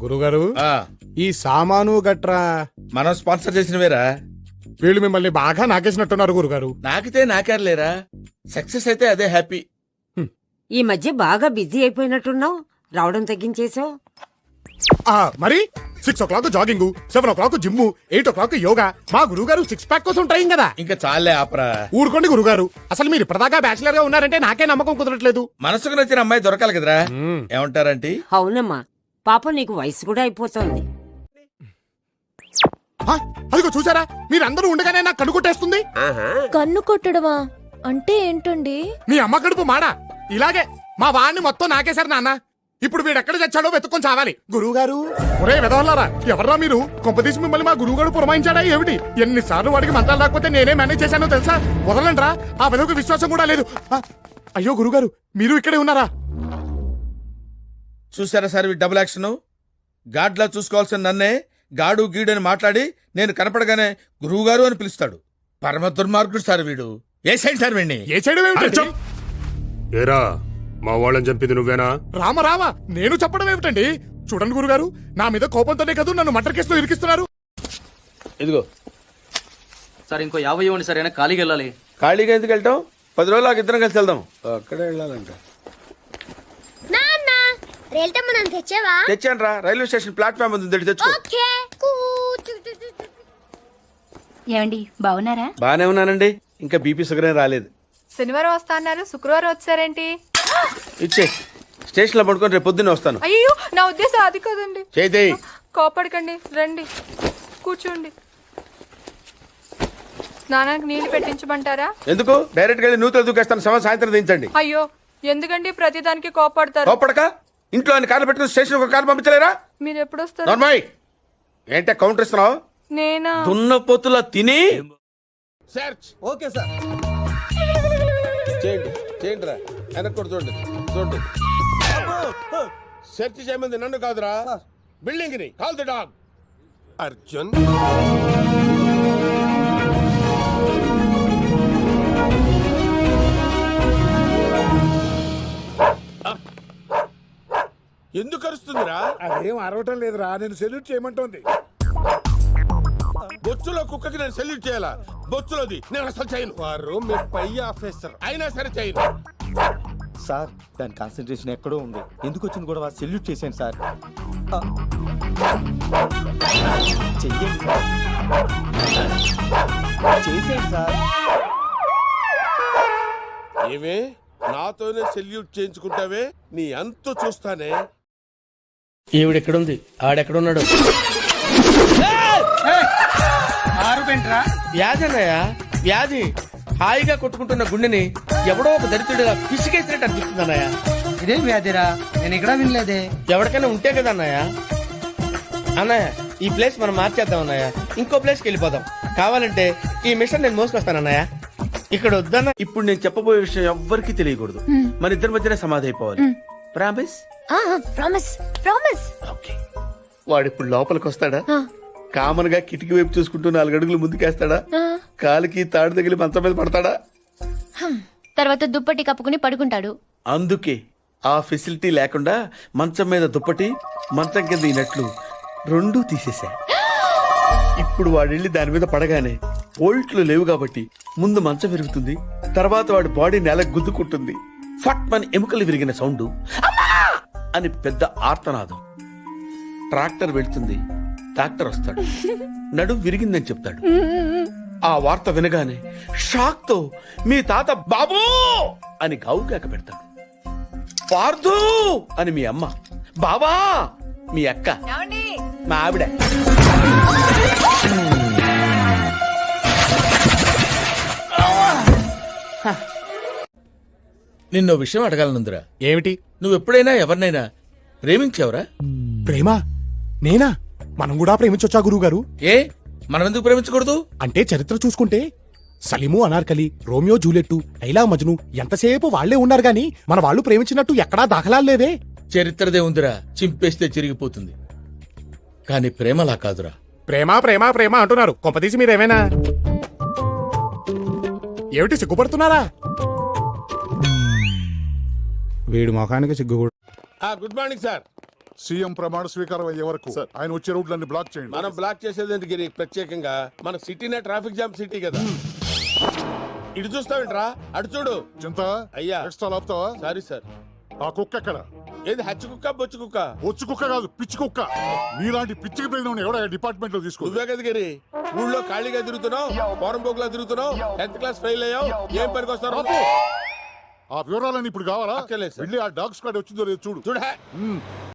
గురుగారు ఆ ఈ సామాను గట్రా మనం స్పాన్సర్ చేసినవేరా. వీళ్ళు మిమ్మల్ని బాగా నాకేసినట్టున్నారు గురుగారు. నాకితే నాకేర్లేరా, సక్సెస్ అయితే అదే హ్యాపీ. ఈ మధ్య బాగా బిజీ అయిపోయినట్టున్నావు, రావడం తగ్గించేసావు. మరి 6 o'clock jogging, 7 o'clock gym, 8 o'clock yoga. మా గురుగారు 6 pack కోసం ట్రైన్ కదా. ఇంకా చాలే ఆపరా. ఊరుకోండి గురుగారు, అసలు మీరు ఇప్పటిదాకా బ్యాచిలర్ గా ఉన్నారంటే నాకే నమ్మకం కుదరట్లేదు. మనసుకు నచ్చిన అమ్మాయి దొరకాలి కదరా. ఏమంటారంటే అవునమ్మా, పాపం నీకు వయసు కూడా అయిపోతుంది. అదిగో చూసారా, మీరందరూ ఉండగానే నాకు కన్ను కొట్టేస్తుంది. కన్ను కొట్టడమా అంటే ఏంటండి? మీ అమ్మ కడుపు మాడా. ఇలాగే మా వాడిని మొత్తం నాకేశారు నాన్న. ఇప్పుడు వీడెక్కడ చచ్చాడో వెతుక్కొని చావాలి. గురువుగారు, ఒరే వెదవల్లారా, ఎవర్రా మీరు? కొంపదీసి మిమ్మల్ని మా గురువుగారు పురమాయించాడా ఏమిటి? ఎన్నిసార్లు వాడికి మంత్రాలు రాకపోతే నేనే మేనేజ్ చేశానో తెలుసా? వదలండ్రా, ఆ వెదవకు విశ్వాసం కూడా లేదు. అయ్యో గురుగారు, మీరు ఇక్కడే ఉన్నారా? చూసారా సార్ ఈ డబుల్ యాక్షన్. గాడ్లా చూసుకోవాల్సిన నన్నే గాడు గీడు అని మాట్లాడి నేను కనపడగానే గురువు గారు అని పిలుస్తాడు. పరమ దుర్మార్గుడు సార్ వీడు. ఏ సైడ్ సార్ వీడిని? ఏ చేయడం ఏమిటండి? ఏరా, మా వాళ్ళని చంపింది నువ్వేనా? రామ నేను చెప్పడం ఏమిటండి? చూడండి గురుగారు, నా మీద కోపంతోనే కదా నన్ను మర్డర్ కేసులో ఇరికిస్తున్నారు. ఇదిగో సార్, ఇంకో 50 ఇవ్వండి సార్, అయినా ఖాళీకి వెళ్ళాలి. ఖాళీగా ఎందుకు వెళ్తాం? 10 రోజులు ఇద్దరం కలిసి వెళ్దాం. అక్కడే వెళ్ళాలంట. తెచ్చాను రా, రైల్వే స్టేషన్ ప్లాట్ఫామ్ ఉంది, తెచ్చుకో. ఏమండి, బాగున్నారా? బానే ఉన్నానండి, ఇంకా బీపీ షుగర్ ఏం రాలేదు. శనివారం వస్తా అన్నారు, శుక్రవారం వచ్చారేంటి? ఇచ్చే స్టేషన్ లో పడుకొని రేపు పొద్దున్నే వస్తాను. అయ్యో, నా ఉద్దేశం అది కదండి. చేయి. కోపడకండి, రండి కూర్చోండి. స్నానానికి నీళ్లు పెట్టించమంటారా? ఎందుకు? డైరెక్ట్ గా నూతులు దూకేస్తాను, సాయంత్రం దించండి. అయ్యో, ఎందుకండి ప్రతిదానికి కోపడతారు? కోపడక ఇంట్లో ఆయన కార్లు పెట్టుకుని స్టేషన్ ఒక కారు పంపించలేరా? మీరు ఎప్పుడు వస్తారు? నార్మల్ ఏంటే కౌంటర్ ఇస్తున్నావు? నేనా? దున్న పొత్తుల తిని ఓకే సార్. చేయండి రా, వెనక్కి చూడండి. సెర్చ్ చేయమంది నన్ను కాదురా, బిల్డింగ్ ని. Call the dog. అర్జున్, ఎందుకు అరుస్తుందిరా? అదేం అరవటం లేదురా, నేను సెల్యూట్ చేయమంటోంది. బొచ్చులో కుక్కకి నేను సెల్యూట్ చేయాలా? బొచ్చులోది నేను అసలు చేయను. వారు మీ పై ఆఫీసర్. అయినా సరే చేయను. సార్, దాని కాన్సన్ట్రేషన్ ఎక్కడో ఉంది. ఎందుకు వచ్చింది కూడా సెల్యూట్ చేశాను సార్. చెయ్యండి సార్. ఏమే నాతోనే సెల్యూట్ చేయించుకుంటావే? నీ అంతు చూస్తానే. ఈవిడెక్కడుంది, ఆడెక్కడున్నాడు? వ్యాధి అన్నయ్య, వ్యాధి. హాయిగా కొట్టుకుంటున్న గుండెని ఎవడో ఒక దరిద్రుడిగా పిసికేసినట్టు అనిపిస్తుంది అన్నయ్య. ఇదేం వ్యాధిరా, నేను ఇక్కడ వినలేదే. ఎవరికైనా ఉంటే కదా అన్నయ్య. అన్నయ్య, ఈ ప్లేస్ మనం మార్చేద్దాం అన్నయ్య, ఇంకో ప్లేస్కి వెళ్ళిపోదాం. కావాలంటే ఈ మిషన్ నేను మోసుకొస్తాను అన్నయ్య. ఇక్కడ వద్దన్న. ఇప్పుడు నేను చెప్పబోయే విషయం ఎవ్వరికీ తెలియకూడదు. మన ఇద్దరి మధ్యనే సమాధి అయిపోవాలి. ప్రామిస్? ప్రామిస్. ఓకే. వాడు ఇప్పుడు లోపలికి వస్తాడా? కామన్ గా కిటికీ వైపు చూసుకుంటూ 4 అడుగులు ముందుకేస్తాడా? కాలికి తాడు తగిలి మంచం మీద పడతాడా? తర్వాత దుప్పటి కప్పుకుని పడుకుంటాడు. అందుకే ఆ ఫెసిలిటీ లేకుండా మంచం మీద దుప్పటి, మంచం కింద ఈనట్లు 2 తీసేశా. ఇప్పుడు వాడెళ్ళి దాని మీద పడగానే ఓల్ట్లు లేవు కాబట్టి ముందు మంచం విరుగుతుంది, తర్వాత వాడి బాడీ నేల గుద్దుకుంటుంది. ఫట్ మన ఎముకలు విరిగిన సౌండ్, అని పెద్ద ఆర్తనాదం. ట్రాక్టర్ వెళ్తుంది, డాక్టర్ వస్తాడు, నడుం విరిగిందని చెప్తాడు. ఆ వార్త వినగానే షాక్ తో మీ తాత బాబూ అని గావుకేక పెడతాడు. పార్థు అని మీ అమ్మ, బాబా మీ అక్క, మా ఆవిడ. నిన్నో విషయం అడగాలనుందిరా. ఏమిటి? నువ్వు ఎప్పుడైనా ఎవరినైనా ప్రేమించావురా? ప్రేమ? నేనా? మనం కూడా ప్రేమించొచ్చా గురువుగారు? ఏ, మనం ఎందుకు ప్రేమించకూడదు? అంటే చరిత్ర చూసుకుంటే సలీము, అనార్కలి, రోమియో జూలియట్, లైలా మజ్ను ఎంతసేపు వాళ్లే ఉన్నారు గాని మన వాళ్ళు ప్రేమించినట్టు ఎక్కడా దాఖలాలు లేవే. చరిత్రదే ఉందిరా, చింపేస్తే చిరిగిపోతుంది. కానీ ప్రేమలా కాదురా. ప్రేమ ప్రేమ ప్రేమ అంటున్నారు, కొంపదీసి మీరేమైనా ఏమిటి సిగ్గుపడుతున్నారా? వీడు మొఖానికి సిగ్గు. Good morning sir. సీఎం ప్రమాణ స్వీకారం అయ్యే వరకు ఆయన వచ్చే రూట్లన్నీ బ్లాక్ చేయండి. మనం బ్లాక్ చేసేది గిరి ప్రత్యేకంగా మన సిటీనే ట్రాఫిక్ జామ్ సిటీ కదా. ఇటు చూస్తావేంట్రా, అటు చూడు. చింత అయ్యా. ఎక్స్ట్రా లాపుతావా? Sorry sir. ఆ కుక్క ఎక్కడ? ఏది హచ్చి కుక్క బొచ్చు కుక్క? బొచ్చు కుక్క కాదు, పిచ్చి కుక్క. మీలాంటి పిచ్చికి పెరిగిన ఎవడ డిపార్ట్మెంట్ లో తీసుకో. నువ్వే కదా గిరి ఊళ్ళో ఖాళీగా తిరుగుతున్నావు, ఫారం బోక్ లా తిరుగుతున్నావు, 10th క్లాస్ ఫెయిల్ అయ్యావు, ఏం పనికి వస్తారు? ఆ వివరాలన్నీ ఇప్పుడు కావాలా? అక్కర్లేదు సార్. వెళ్ళి ఆ డాగ్ స్క్వాడ్ వచ్చిందో లేదో చూడు. చూడ